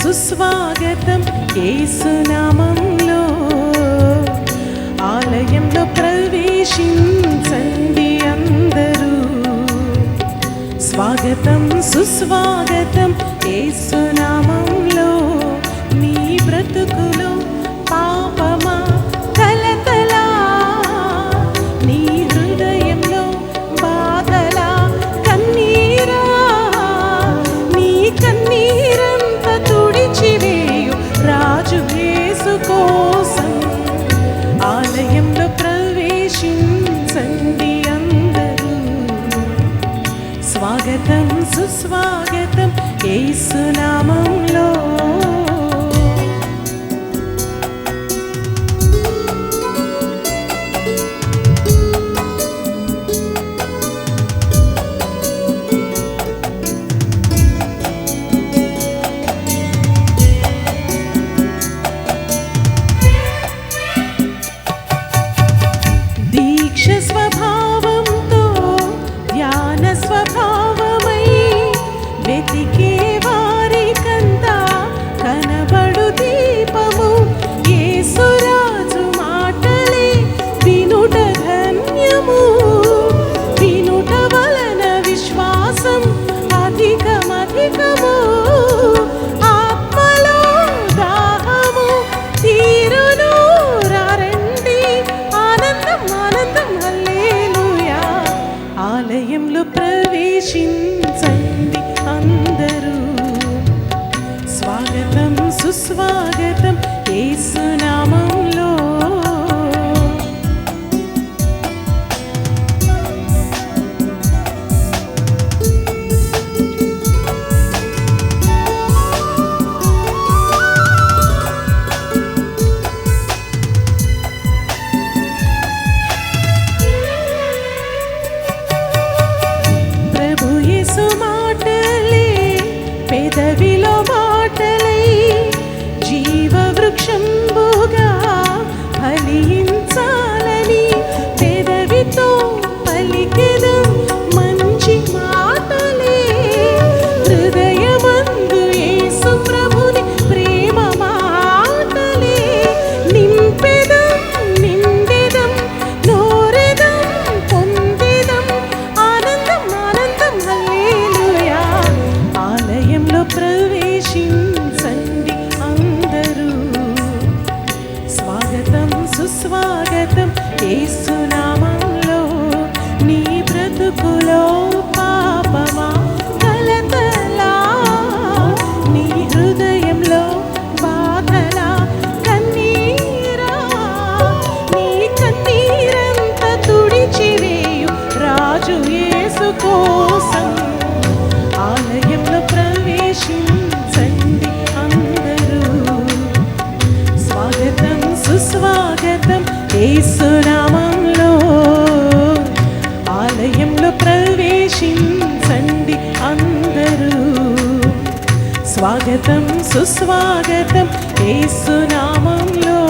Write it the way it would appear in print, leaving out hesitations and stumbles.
సుస్వాగతం యేసునామంలో. ఆలయంలో ప్రవేశించండి అందరూ. స్వాగతం సుస్వాగతం యేసునామంలో. నీ బ్రతుకులో పాపమా కలతలా, నీ హృదయంలో బాధలా కన్నీరా, నీ కన్నీరంత తుడిచివేయు రాజు యేసు కోసం. ఆలయంలో ప్రవేశించండి అందరూ. స్వాగతం సుస్వాగతం యేసునామంలో. దీక్ష స్వభావంతో ధ్యాన స్వభావమై వెతికే వారికంతా కనబడు దీపము యేసురాజు మాటలే వినుట ధన్యము. వినుట వలన విశ్వాసం అధికమధికము. ఆత్మలో దాహము తీరును రండి. ఆనందం ఆనందం హల్లెలూయా. ఆలయంలో ప్రవేశించండి అందరూ. స్వాగతం సుస్వాగతం యేసునామంలో. ప్రభు యేసు మాటలే పెదవిలో మాటలై జీవ వృక్షంబుగా ఫలించాలని పెదవితో పలికెదం మంచి మాటలే. హృదయమందు యేసు ప్రభుని ప్రేమ మాటలే నింపెదం నిండెదం నోరెదం పొందెదం. ఆనందం ఆనందం హల్లెలూయా. ఆలయంలో ప్రవేశించండి అందరూ. స్వాగతం సుస్వాగతం యేసునామంలో. నీ బ్రతుకులో పాపమా కలతలా, నీ హృదయంలో బాధలా కన్నీరా, నీ కన్నీరంత తుడిచివేయు రాజు యేసు కోసం. ఆలయంలో ప్రవేశించండి అందరూ. స్వాగతం సుస్వాగతం యేసునామంలో. ఆలయంలో ప్రవేశించండి అందరూ. స్వాగతం సుస్వాగతం యేసునామంలో.